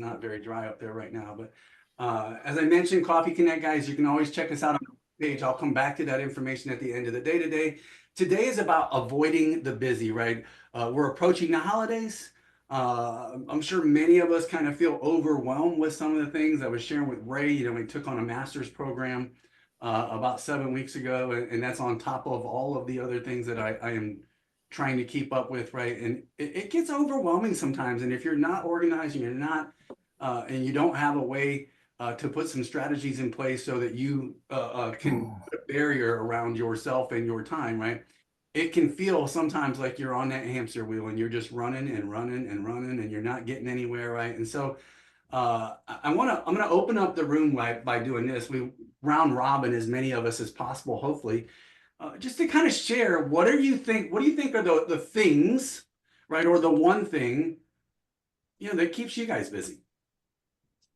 not very dry up there right now. But as I mentioned, Coffee Connect, guys, you can always check us out on the page. I'll come back to that information at the end of the day today. Today is about avoiding the busy, right? We're approaching the holidays. I'm sure many of us kind of feel overwhelmed with some of the things. I was sharing with Ray, you know, we took on a master's program about 7 weeks ago, and that's on top of all of the other things that I am trying to keep up with, right? And it gets overwhelming sometimes. And if you're not organized and you're not, and you don't have a way to put some strategies in place so that you can put a barrier around yourself and your time, right? It can feel sometimes like you're on that hamster wheel and you're just running and running and running and you're not getting anywhere, right? And so I'm gonna open up the room by doing this. We round robin as many of us as possible, hopefully, just to kind of share what do you think are the things, right, or the one thing, you know, that keeps you guys busy,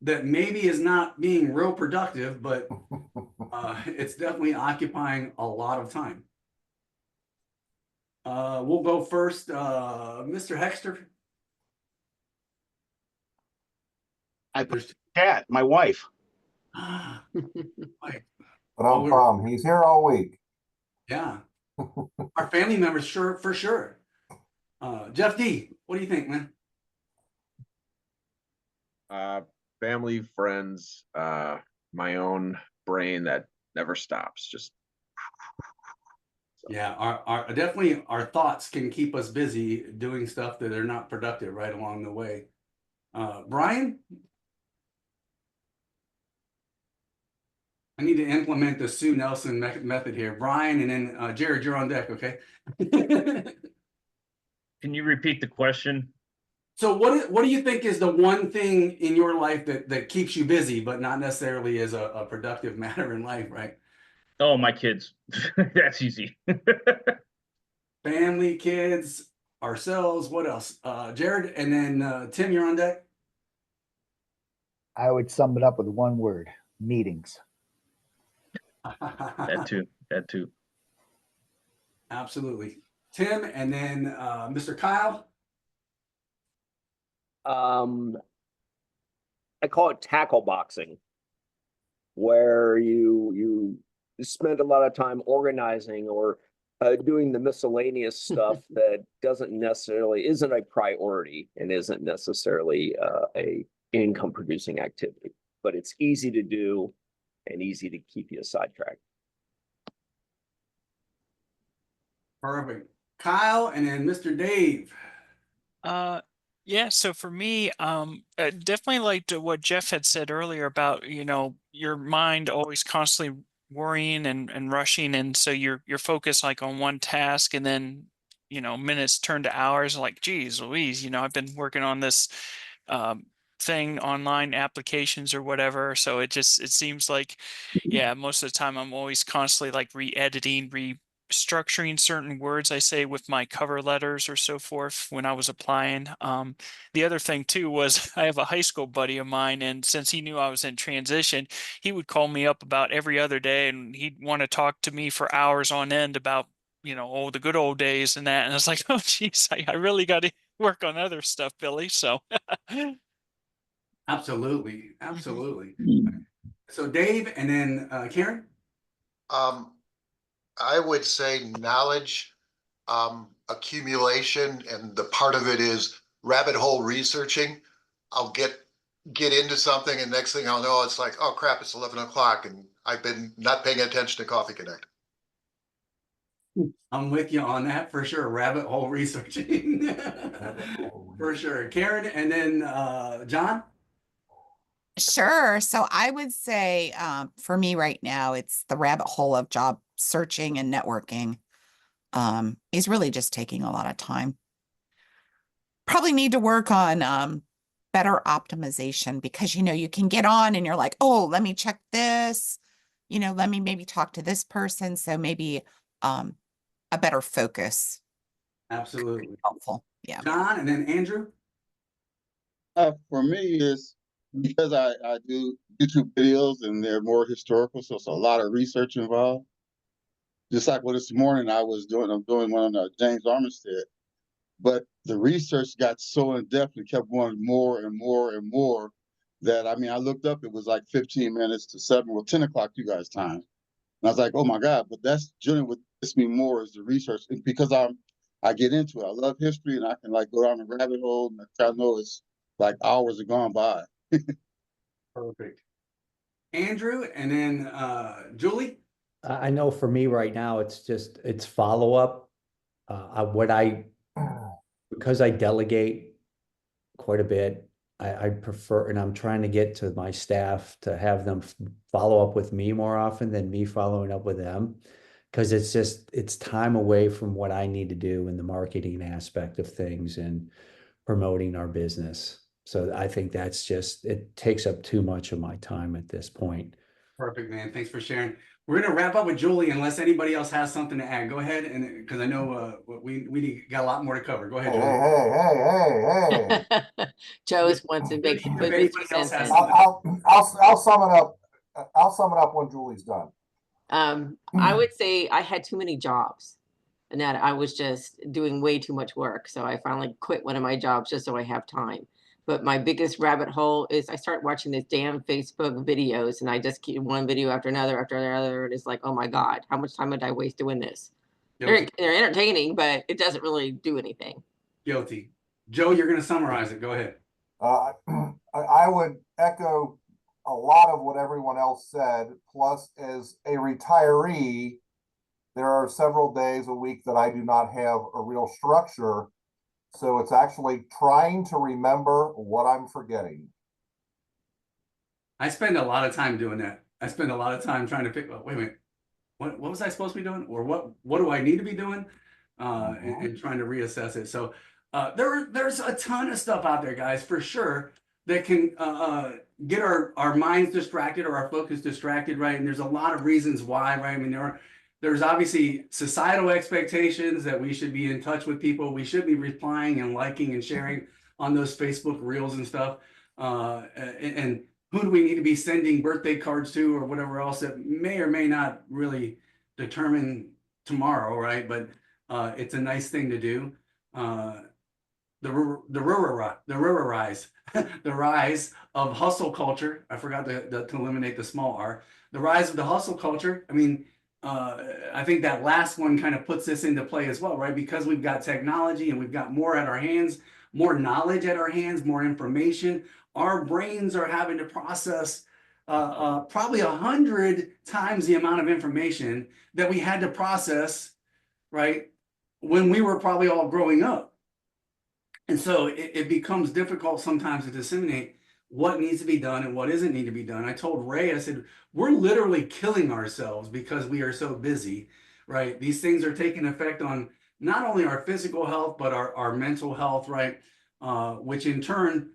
that maybe is not being real productive, but it's definitely occupying a lot of time. We'll go first, Mr. Hexter. Cat, my wife. He's here all week. Yeah. Our family members, sure, for sure. Jeff D, what do you think, man? Family, friends, my own brain that never stops. Just yeah, our definitely our thoughts can keep us busy doing stuff that are not productive right along the way. Brian? I need to implement the Sue Nelson method here. Brian, and then Jared, you're on deck, okay? Can you repeat the question? So what do you think is the one thing in your life that keeps you busy, but not necessarily as a productive matter in life, right? Oh, my kids. That's easy. Family, kids, ourselves, what else? Jared, and then Tim, you're on deck. I would sum it up with one word: meetings. That too. Absolutely. Tim, and then Mr. Kyle. I call it tackle boxing, where you spend a lot of time organizing or doing the miscellaneous stuff that isn't a priority and isn't necessarily a income producing activity, but it's easy to do and easy to keep you sidetracked. Perfect. Kyle, and then Mr. Dave. Yeah, so for me, I definitely liked what Jeff had said earlier about, you know, your mind always constantly worrying and rushing, and so you're focused like on one task, and then, you know, minutes turn to hours, like, geez Louise, you know, I've been working on this thing, online applications or whatever, so it seems like, yeah, most of the time I'm always constantly like re-editing, structuring certain words I say with my cover letters or so forth when I was applying. The other thing too was I have a high school buddy of mine, and since he knew I was in transition, he would call me up about every other day, and he'd want to talk to me for hours on end about, you know, oh, the good old days and that. And I was like, oh, geez, I really got to work on other stuff, Billy. So. Absolutely. So Dave, and then Karen. I would say knowledge accumulation, and the part of it is rabbit hole researching. I'll get into something, and next thing I'll know, it's like, oh crap, it's 11 o'clock, and I've been not paying attention to Coffee Connect. I'm with you on that for sure. Rabbit hole researching. For sure. Karen, and then John. Sure. So I would say for me right now, it's the rabbit hole of job searching and networking. Is really just taking a lot of time. Probably need to work on better optimization, because, you know, you can get on and you're like, oh, let me check this, you know, let me maybe talk to this person. So maybe a better focus. Absolutely. Helpful. Yeah. John, and then Andrew. For me, is because I do YouTube videos and they're more historical, so it's a lot of research involved. Just like this morning I'm doing one on James Armistead, but the research got so in depth and kept going more and more and more that, I mean, I looked up, it was like 15 minutes to 7, well, 10 o'clock you guys' time. And I was like, oh my God, but that's generally what gets me more is the research, and because I get into it. I love history, and I can like go down the rabbit hole, and I know it's like hours have gone by. Perfect. Andrew, and then Julie. I know for me right now, it's follow-up. What I, because I delegate quite a bit, I prefer, and I'm trying to get to my staff to have them follow up with me more often than me following up with them. Because it's time away from what I need to do in the marketing aspect of things and promoting our business. So I think it takes up too much of my time at this point. Perfect, man. Thanks for sharing. We're gonna wrap up with Julie unless anybody else has something to add. Go ahead, and because I know got a lot more to cover. Go ahead, Julie. Hey. Joe wants to make If put his anybody 2 else cents has in. something. I'll sum it up. I'll sum it up when Julie's done. I would say I had too many jobs and that I was just doing way too much work. So I finally quit one of my jobs just so I have time. But my biggest rabbit hole is I start watching this damn Facebook videos, and I just keep one video after another, and it's like, oh my God, how much time did I waste doing this? They're entertaining, but it doesn't really do anything. Guilty. Joe, you're gonna summarize it. Go ahead. I would echo a lot of what everyone else said. Plus, as a retiree, there are several days a week that I do not have a real structure. So it's actually trying to remember what I'm forgetting. I spend a lot of time doing that. I spend a lot of time trying to wait a minute, what was I supposed to be doing? Or what do I need to be doing? And trying to reassess it. So there's a ton of stuff out there, guys, for sure, that can get our minds distracted or our focus distracted, right? And there's a lot of reasons why, right? I mean, there's obviously societal expectations that we should be in touch with people. We should be replying and liking and sharing on those Facebook reels and stuff. And who do we need to be sending birthday cards to or whatever else that may or may not really determine tomorrow, right? But it's a nice thing to do. The rise of hustle culture. I forgot to eliminate the small r. The rise of the hustle culture. I mean, I think that last one kind of puts this into play as well, right? Because we've got technology and we've got more at our hands, more knowledge at our hands, more information. Our brains are having to process probably 100 times the amount of information that we had to process, right, when we were probably all growing up. And so it becomes difficult sometimes to disseminate what needs to be done and what doesn't need to be done. I told Ray, I said, we're literally killing ourselves because we are so busy, right? These things are taking effect on not only our physical health, but our mental health, right? Which in turn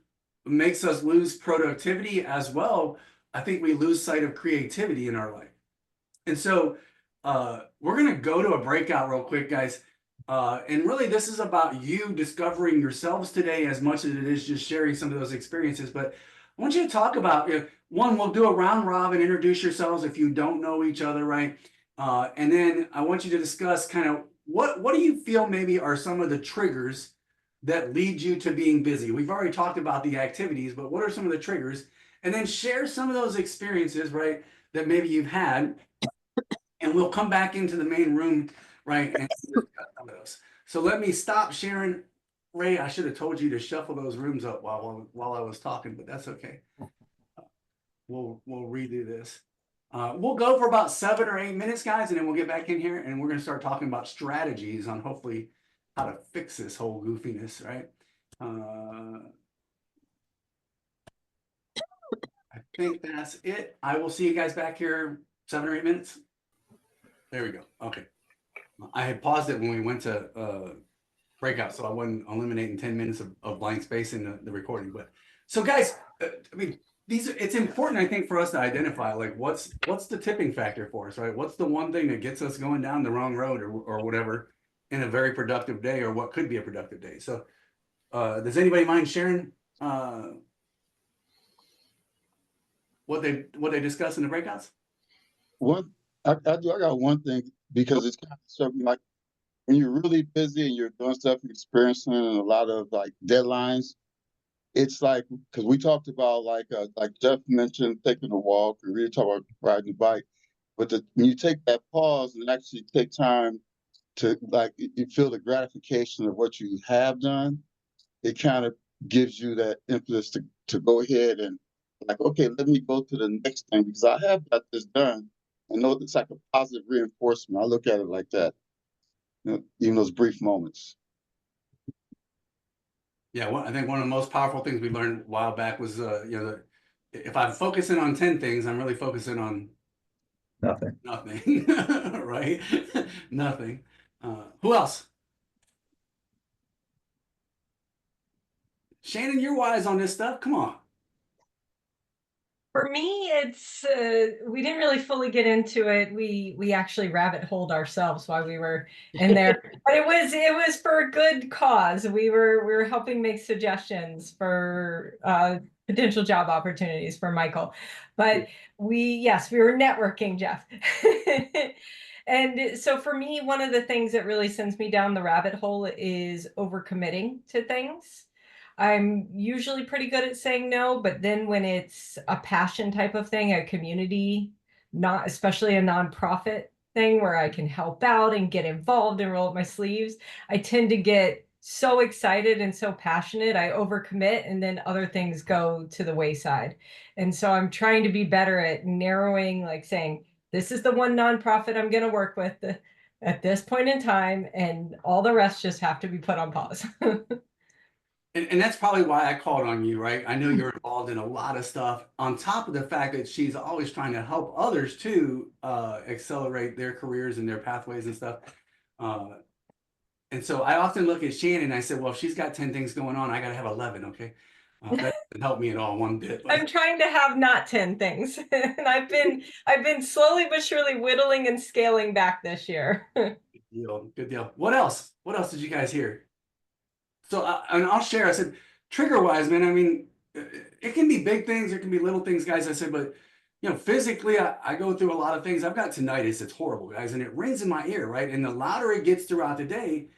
makes us lose productivity as well. I think we lose sight of creativity in our life. And so we're going to go to a breakout real quick, guys. And really, this is about you discovering yourselves today as much as it is just sharing some of those experiences. But I want you to talk about, one, we'll do a round robin, introduce yourselves if you don't know each other, right? And then I want you to discuss kind of what do you feel maybe are some of the triggers that lead you to being busy? We've already talked about the activities, but what are some of the triggers? And then share some of those experiences, right, that maybe you've had. And we'll come back into the main room, right, and discuss some of those. So let me stop sharing. Ray, I should have told you to shuffle those rooms up while I was talking, but that's okay. We'll redo this. We'll go for about 7 or 8 minutes, guys, and then we'll get back in here and we're going to start talking about strategies on hopefully how to fix this whole goofiness, right? I think that's it. I will see you guys back here 7 or 8 minutes. There we go. Okay. I had paused it when we went to breakout, so I wasn't eliminating 10 minutes of blank space in the recording. But so, guys, I mean, it's important, I think, for us to identify like what's the tipping factor for us, right? What's the one thing that gets us going down the wrong road or whatever in a very productive day, or what could be a productive day. So, does anybody mind sharing what they discuss in the breakouts? I got one thing, because it's kind of something like when you're really busy and you're doing stuff, experiencing a lot of like deadlines, it's like, because we talked about like Jeff mentioned taking a walk, and we talked about riding a bike, but when you take that pause and actually take time to like you feel the gratification of what you have done, it kind of gives you that impetus to go ahead and like, okay, let me go to the next thing because I have got this done. I know it's like a positive reinforcement. I look at it like that, you know, even those brief moments. Yeah, I think one of the most powerful things we learned a while back was, you know, if I'm focusing on 10 things, I'm really focusing on Nothing. nothing, right? Nothing. Who else? Shannon, you're wise on this stuff. Come on. For me, it's we didn't really fully get into it. We actually rabbit holed ourselves while we were in there, but it was for a good cause. We were helping make suggestions for potential job opportunities for Michael, but we were networking, Jeff. And so for me, one of the things that really sends me down the rabbit hole is overcommitting to things. I'm usually pretty good at saying no, but then when it's a passion type of thing, a community, not especially a nonprofit thing where I can help out and get involved and roll up my sleeves, I tend to get so excited and so passionate, I overcommit and then other things go to the wayside. And so I'm trying to be better at narrowing, like saying, this is the one nonprofit I'm going to work with at this point in time, and all the rest just have to be put on pause. And that's probably why I called on you, right? I know you're involved in a lot of stuff on top of the fact that she's always trying to help others to accelerate their careers and their pathways and stuff. And so I often look at Shannon and I said, well, if she's got 10 things going on, I got to have 11. Okay. That doesn't help me at all one bit. But I'm trying to have not 10 things. And I've been slowly but surely whittling and scaling back this year. good deal. Good deal. What else? What else did you guys hear? So, and I'll share. I said, trigger wise, man. I mean, it can be big things, it can be little things, guys. I said, but you know, physically, I go through a lot of things. I've got tinnitus. It's horrible, guys, and it rings in my ear, right? And the louder it gets throughout the day,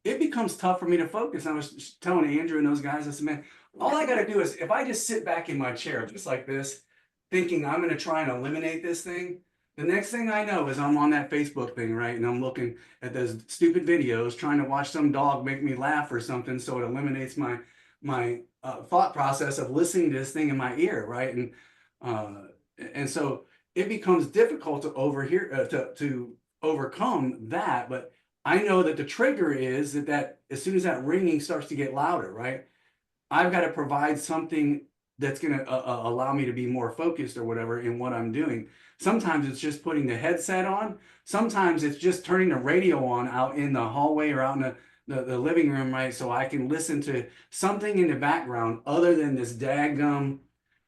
it becomes tough for me to focus. I was telling Andrew and those guys, I said, man, all I got to do is if I just sit back in my chair just like this, thinking I'm going to try and eliminate this thing. The next thing I know is I'm on that Facebook thing, right? And I'm looking at those stupid videos, trying to watch some dog make me laugh or something, so it eliminates my thought process of listening to this thing in my ear, right? And so it becomes difficult to to overcome that. But I know that the trigger is that as soon as that ringing starts to get louder, right? I've got to provide something that's going to allow me to be more focused or whatever in what I'm doing. Sometimes it's just putting the headset on. Sometimes it's just turning the radio on out in the hallway or out in the living room, right? So I can listen to something in the background other than this daggum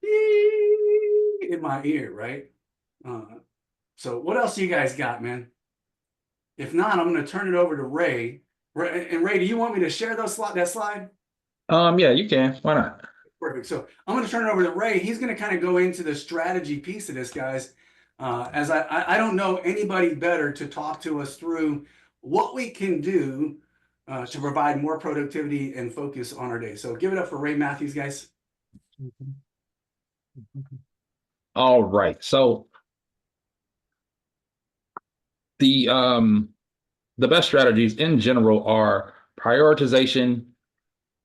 in my ear, right? So what else you guys got, man? If not, I'm going to turn it over to Ray. And Ray, do you want me to share that slide? Yeah, you can. Why not? Perfect. So I'm going to turn it over to Ray. He's going to kind of go into the strategy piece of this, guys. As I don't know anybody better to talk to us through what we can do to provide more productivity and focus on our day. So give it up for Ray Matthews, guys. All right. So the best strategies in general are prioritization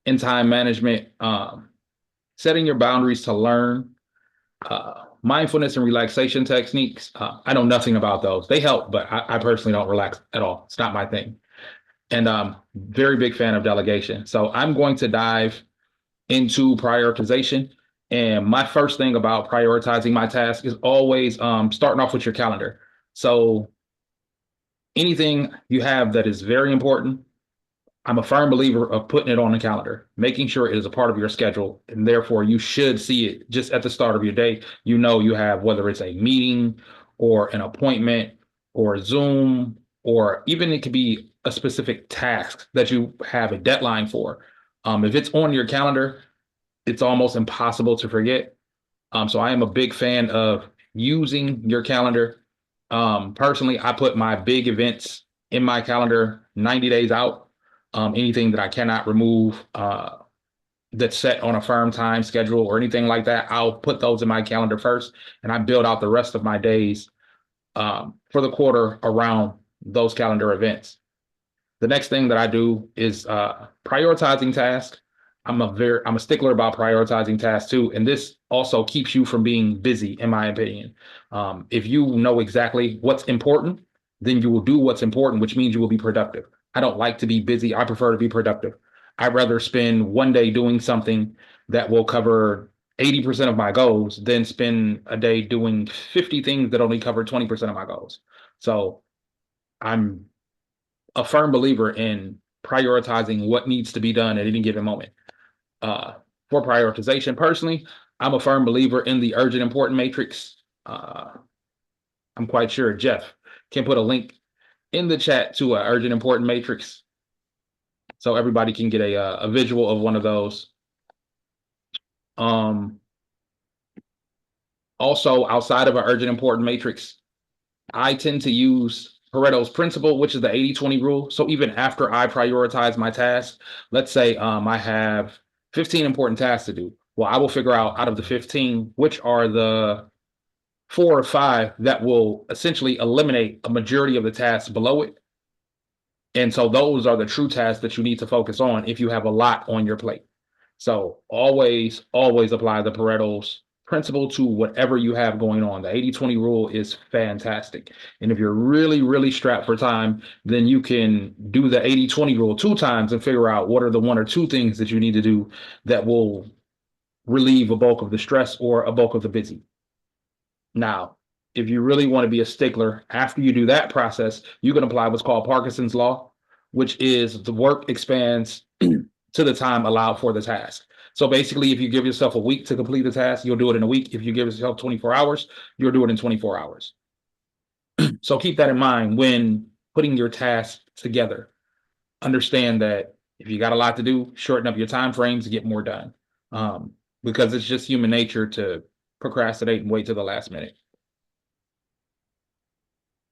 and time management, setting your boundaries to learn, mindfulness and relaxation techniques. I know nothing about those. They help, but I personally don't relax at all. It's not my thing. And very big fan of delegation. So I'm going to dive into prioritization. And my first thing about prioritizing my task is always starting off with your calendar. So anything you have that is very important, I'm a firm believer of putting it on the calendar, making sure it is a part of your schedule, and therefore you should see it just at the start of your day. You know, you have, whether it's a meeting or an appointment or Zoom, or even it could be a specific task that you have a deadline for. If it's on your calendar, it's almost impossible to forget. So I am a big fan of using your calendar. Personally, I put my big events in my calendar 90 days out. Anything that I cannot remove that's set on a firm time schedule or anything like that, I'll put those in my calendar first, and I build out the rest of my days for the quarter around those calendar events. The next thing that I do is prioritizing tasks. I'm a stickler about prioritizing tasks too, and this also keeps you from being busy, in my opinion. If you know exactly what's important, then you will do what's important, which means you will be productive. I don't like to be busy. I prefer to be productive. I'd rather spend one day doing something that will cover 80% of my goals than spend a day doing 50 things that only cover 20% of my goals. So I'm a firm believer in prioritizing what needs to be done at any given moment. For prioritization, personally, I'm a firm believer in the urgent important matrix. I'm quite sure Jeff can put a link in the chat to an urgent important matrix so everybody can get a visual of one of those. Also, outside of an urgent important matrix, I tend to use Pareto's principle, which is the 80-20 rule. So even after I prioritize my tasks, let's say I have 15 important tasks to do. Well, I will figure out of the 15, which are the 4 or 5 that will essentially eliminate a majority of the tasks below it. And so those are the true tasks that you need to focus on if you have a lot on your plate. So always apply the Pareto's principle to whatever you have going on. The 80-20 rule is fantastic. And if you're really, really strapped for time, then you can do the 80-20 rule 2 times and figure out what are the 1 or 2 things that you need to do that will relieve a bulk of the stress or a bulk of the busy. Now, if you really want to be a stickler, after you do that process, you can apply what's called Parkinson's law, which is the work expands to the time allowed for the task. So basically, if you give yourself a week to complete the task, you'll do it in a week. If you give yourself 24 hours, you'll do it in 24 hours. So keep that in mind when putting your task together. Understand that if you got a lot to do, shorten up your time frames to get more done. Because it's just human nature to procrastinate and wait till the last minute.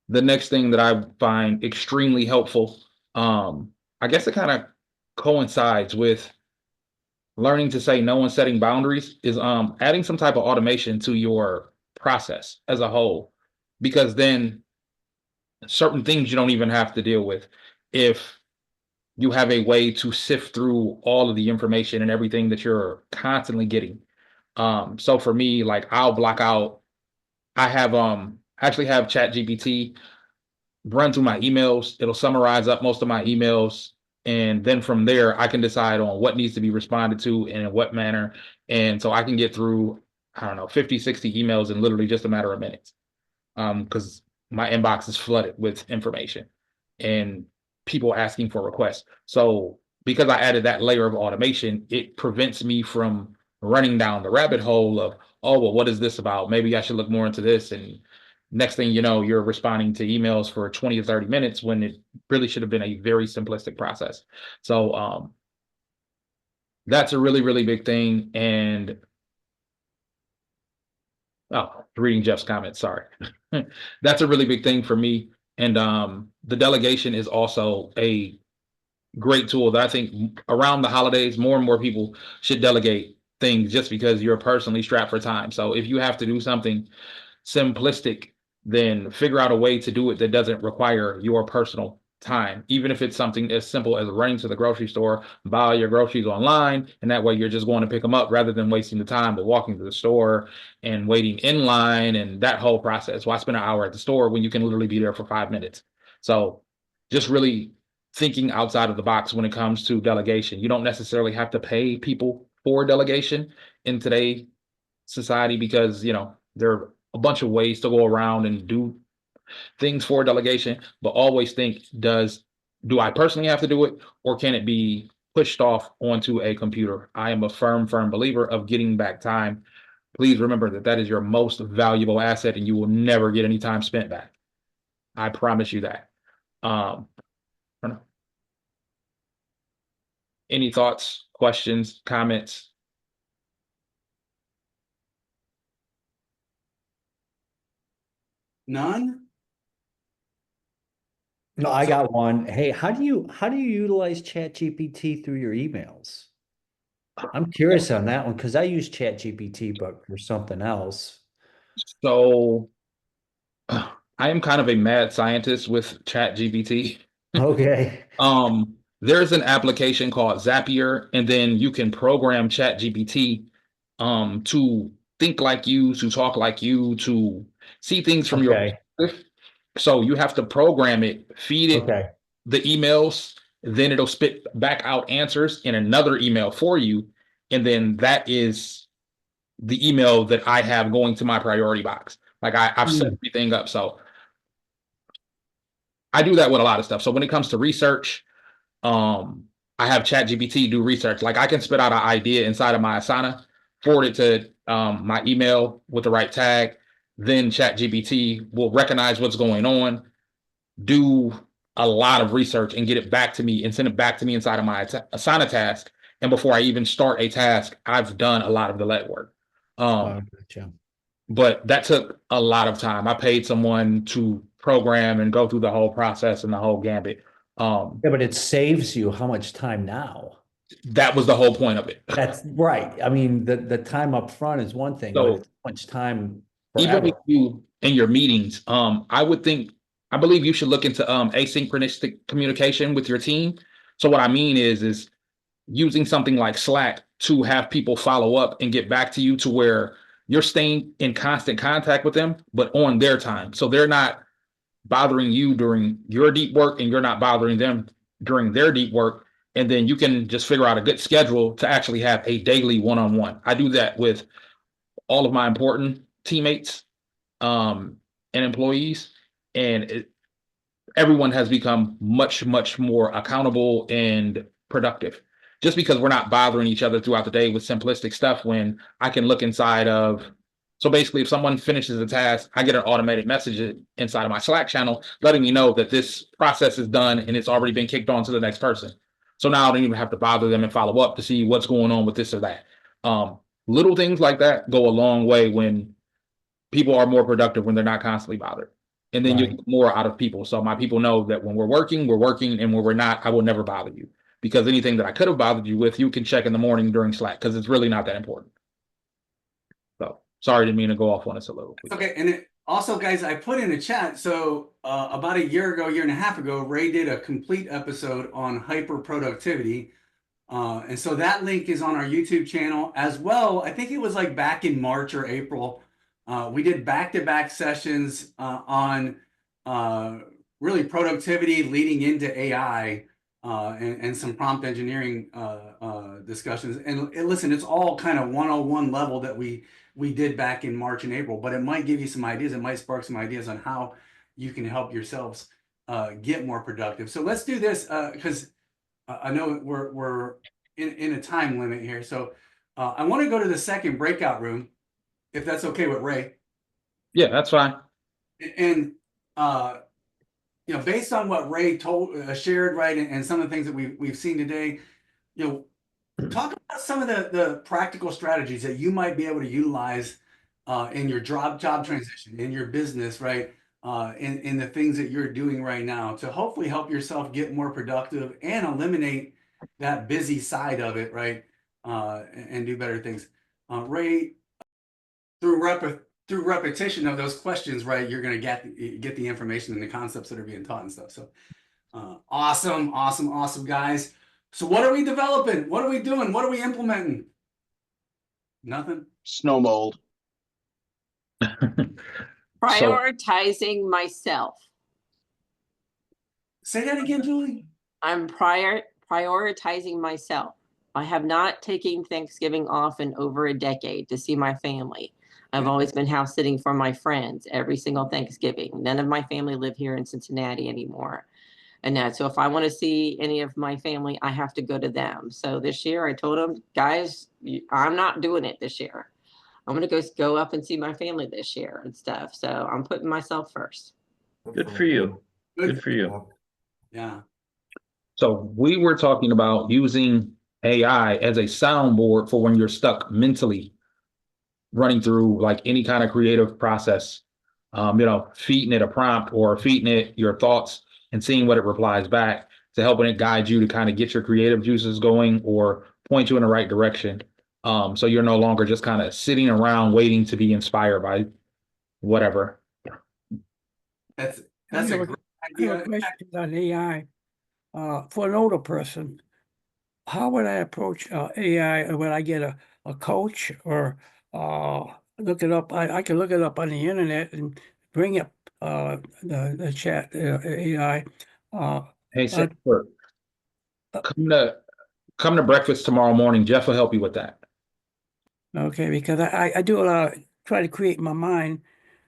The next thing that I find extremely helpful, I guess it kind of coincides with learning to say no and setting boundaries, is adding some type of automation to your process as a whole, because then certain things you don't even have to deal with if you have a way to sift through all of the information and everything that you're constantly getting. So for me, like I'll block out, I have actually have ChatGPT run through my emails. It'll summarize up most of my emails. And then from there, I can decide on what needs to be responded to and in what manner. And so I can get through, I don't know, 50, 60 emails in literally just a matter of minutes. Because my inbox is flooded with information and people asking for requests. So because I added that layer of automation, it prevents me from running down the rabbit hole of, oh, well, what is this about? Maybe I should look more into this. And next thing you know, you're responding to emails for 20 or 30 minutes when it really should have been a very simplistic process. So that's a really, really big thing. And reading Jeff's comments, sorry. That's a really big thing for me. And the delegation is also a great tool that I think around the holidays, more and more people should delegate things just because you're personally strapped for time. So if you have to do something simplistic, then figure out a way to do it that doesn't require your personal time, even if it's something as simple as running to the grocery store, buy your groceries online, and that way you're just going to pick them up rather than wasting the time of walking to the store and waiting in line and that whole process. Why spend an hour at the store when you can literally be there for 5 minutes? So just really thinking outside of the box when it comes to delegation. You don't necessarily have to pay people for delegation in today's society because, you know, there are a bunch of ways to go around and do things for delegation, but always think, do I personally have to do it, or can it be pushed off onto a computer? I am a firm believer of getting back time. Please remember that that is your most valuable asset and you will never get any time spent back. I promise you that. I don't know. Any thoughts, questions, comments? None? No, I got one. Hey, how do you utilize ChatGPT through your emails? I'm curious on that one because I use ChatGPT, but for something else. So I am kind of a mad scientist with ChatGPT. Okay. There's an application called Zapier, and then you can program ChatGPT to think like you, to talk like you, to see things from your Okay. perspective. So you have to program it, feed it Okay. the emails, then it'll spit back out answers in another email for you. And then that is the email that I have going to my priority box. Like I've set everything up. So I do that with a lot of stuff. So when it comes to research, I have ChatGPT do research. Like I can spit out an idea inside of my Asana, forward it to my email with the right tag. Then ChatGPT will recognize what's going on, do a lot of research and get it back to me and send it back to me inside of my Asana task. And before I even start a task, I've done a lot of the legwork. Gotcha. But that took a lot of time. I paid someone to program and go through the whole process and the whole gambit. Yeah, but it saves you how much time now? That was the whole point of it. That's right. I mean, the time up front is one thing, but So it's how much time even forever. with you in your meetings, I believe you should look into asynchronous communication with your team. So what I mean is using something like Slack to have people follow up and get back to you to where you're staying in constant contact with them, but on their time. So they're not bothering you during your deep work and you're not bothering them during their deep work. And then you can just figure out a good schedule to actually have a daily one-on-one. I do that with all of my important teammates and employees. And everyone has become much, much more accountable and productive. Just because we're not bothering each other throughout the day with simplistic stuff, when I can look inside of, so basically if someone finishes a task, I get an automated message inside of my Slack channel letting me know that this process is done and it's already been kicked on to the next person. So now I don't even have to bother them and follow up to see what's going on with this or that. Little things like that go a long way when people are more productive when they're not constantly bothered. And then you Right. get more out of people. So my people know that when we're working, and when we're not, I will never bother you. Because anything that I could have bothered you with, you can check in the morning during Slack because it's really not that important. So sorry, didn't mean to go off on a soliloquy. Okay, and also, guys, I put in a chat. So about a year and a half ago, Ray did a complete episode on hyper productivity. And so that link is on our YouTube channel as well. I think it was like back in March or April. We did back-to-back sessions on really productivity leading into AI and some prompt engineering discussions. And listen, it's all kind of 101 level that we did back in March and April, but it might give you some ideas. It might spark some ideas on how you can help yourselves get more productive. So let's do this because I know we're in a time limit here. So I want to go to the second breakout room, if that's okay with Ray. Yeah, that's fine. And based on what Ray shared, right, and some of the things that we've seen today, talk about some of the practical strategies that you might be able to utilize in your job transition, in your business, right, in the things that you're doing right now to hopefully help yourself get more productive and eliminate that busy side of it, right, and do better things. Ray, through repetition of those questions, right, you're going to get the information and the concepts that are being taught and stuff. So awesome, guys. So what are we developing? What are we doing? What are we implementing? Nothing. Snow mold. Prioritizing myself. Say that again, Julie. I'm prioritizing myself. I have not taken Thanksgiving off in over a decade to see my family. I've always been house sitting for my friends every single Thanksgiving. None of my family live here in Cincinnati anymore. And so if I want to see any of my family, I have to go to them. So this year I told them, guys, I'm not doing it this year. I'm going to go up and see my family this year and stuff. So I'm putting myself first. Good for you. Good for you. Yeah. So we were talking about using AI as a soundboard for when you're stuck mentally running through like any kind of creative process, feeding it a prompt or feeding it your thoughts and seeing what it replies back to helping it guide you to kind of get your creative juices going or point you in the right direction. So you're no longer just kind of sitting around waiting to be inspired by whatever. That's I have a a- great I have a idea. question on AI. For an older person, how would I approach AI? Would I get a coach or look it up? I can look it up on the internet and bring up the chat AI. Hey, Uh, Sanford, come to breakfast tomorrow morning. Jeff will help you with that. Okay, because I do a lot, try to create my mind,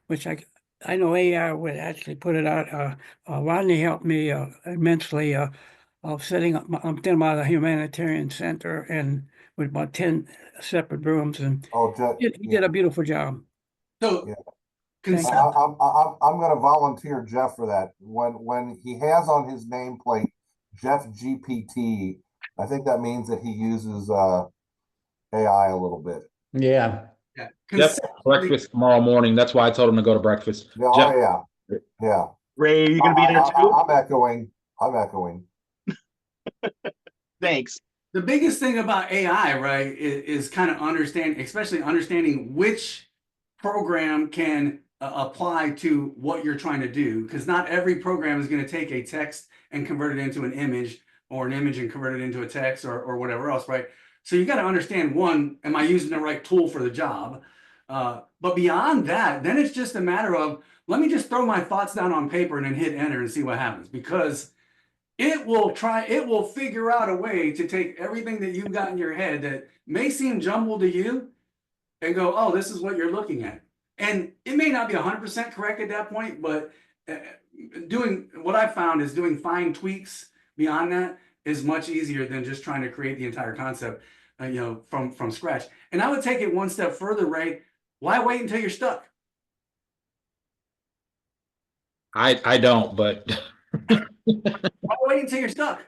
which I know AI would actually put it out. Rodney helped me immensely of setting up. I'm thinking about a humanitarian center and with about 10 separate rooms, and Oh, Jeff, he did a beautiful job. So, Yeah. Thank you. I'm going to volunteer Jeff for that. When he has on his nameplate Jeff GPT, I think that means that he uses AI a little bit. Yeah. yeah, Jeff, breakfast tomorrow morning. That's why I told him to go to breakfast. Yeah, Jeff, oh yeah, yeah. Ray, are you gonna be there too? I'm echoing. I'm echoing. Thanks. the biggest thing about AI, right, is kind of especially understanding which program can apply to what you're trying to do. Because not every program is going to take a text and convert it into an image, or an image and convert it into a text, or whatever else, right? So you got to understand, one, am I using the right tool for the job? But beyond that, then it's just a matter of, let me just throw my thoughts down on paper and then hit enter and see what happens. Because it will figure out a way to take everything that you've got in your head that may seem jumbled to you and go, oh, this is what you're looking at. And it may not be 100% correct at that point, but doing what I found is doing fine tweaks beyond that is much easier than just trying to create the entire concept, from scratch. And I would take it one step further, Ray. Why wait until you're stuck? I don't, but Why wait until you're stuck?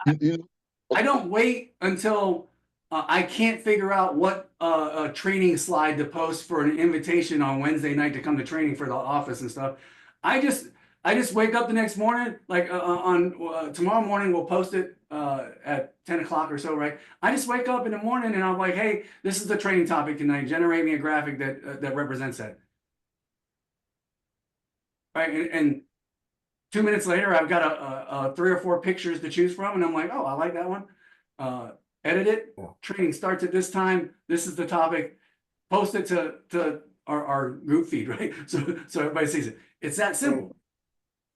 I don't wait until I can't figure out what a training slide to post for an invitation on Wednesday night to come to training for the office and stuff. I just wake up the next morning, like on tomorrow morning, we'll post it at 10 o'clock or so, right? I just wake up in the morning and I'm like, hey, this is the training topic tonight. Generate me a graphic that represents that. Right. And 2 minutes later, I've got a 3 or 4 pictures to choose from, and I'm like, oh, I like that one. Edit it. Yeah. Training starts at this time. This is the topic. Post it to our group feed, right? So everybody sees it. It's that simple.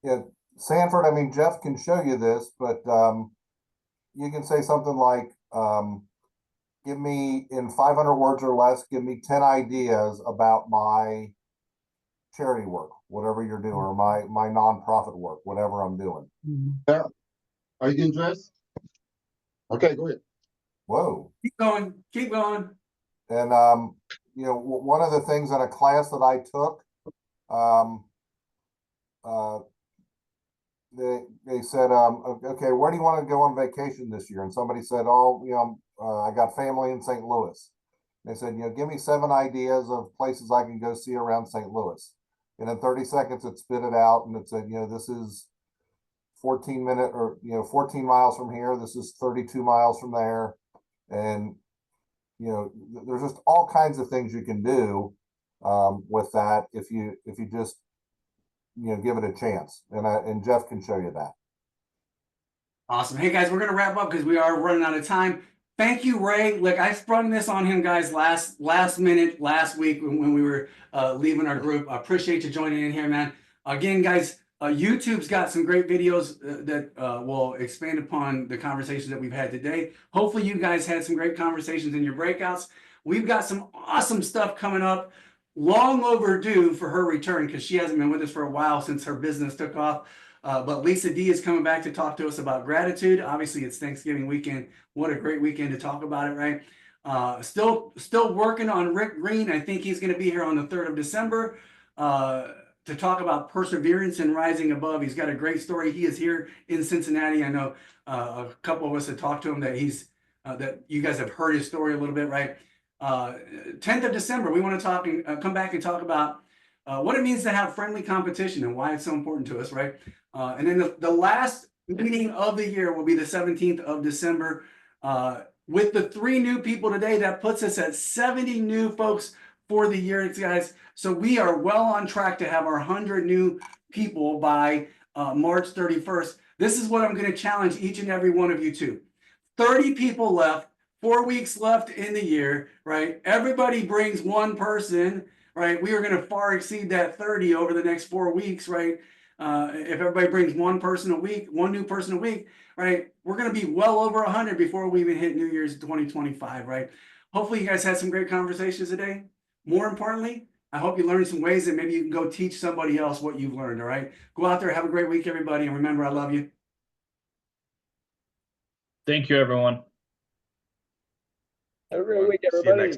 Yeah, Sanford. I mean, Jeff can show you this, but you can say something like, "Give me in 500 words or less. Give me 10 ideas about my charity work, whatever you're doing, or my nonprofit work, whatever I'm doing." Yeah. Are you interested? Okay, go ahead. Whoa. Keep going. Keep going. And one of the things in a class that I took, they said, okay, where do you want to go on vacation this year? And somebody said, oh, I got family in St. Louis. They said, give me 7 ideas of places I can go see around St. Louis. And in 30 seconds, it spit it out, and it said, this is 14 miles from here. This is 32 miles from there. And, there's just all kinds of things you can do with that if you just, give it a chance. And Jeff can show you that. Awesome. Hey guys, we're gonna wrap up because we are running out of time. Thank you, Ray. Look, I sprung this on him, guys, last minute, last week when we were leaving our group. I appreciate you joining in here, man. Again, guys, YouTube's got some great videos that will expand upon the conversations that we've had today. Hopefully you guys had some great conversations in your breakouts. We've got some awesome stuff coming up. Long overdue for her return because she hasn't been with us for a while since her business took off. But Lisa D is coming back to talk to us about gratitude. Obviously, it's Thanksgiving weekend. What a great weekend to talk about it, right? Still working on Rick Green. I think he's going to be here on the 3rd of December to talk about perseverance and rising above. He's got a great story. He is here in Cincinnati. I know a couple of us have talked to him that that you guys have heard his story a little bit, right? 10th of December, we want to talk and come back and talk about what it means to have friendly competition and why it's so important to us, right? And then the last meeting of the year will be the 17th of December. With the 3 new people today, that puts us at 70 new folks for the year, guys. So we are well on track to have our 100 new people by March 31st. This is what I'm going to challenge each and every one of you to. 30 people left, 4 weeks left in the year, right? Everybody brings one person, right? We are going to far exceed that 30 over the next 4 weeks, right? If everybody brings one person a week, one new person a week, right? We're going to be well over 100 before we even hit New Year's 2025, right? Hopefully you guys had some great conversations today. More importantly, I hope you learned some ways that maybe you can go teach somebody else what you've learned, all right? Go out there, have a great week, everybody, and remember, I love you. Thank you, everyone. Have a great week, See you everybody. next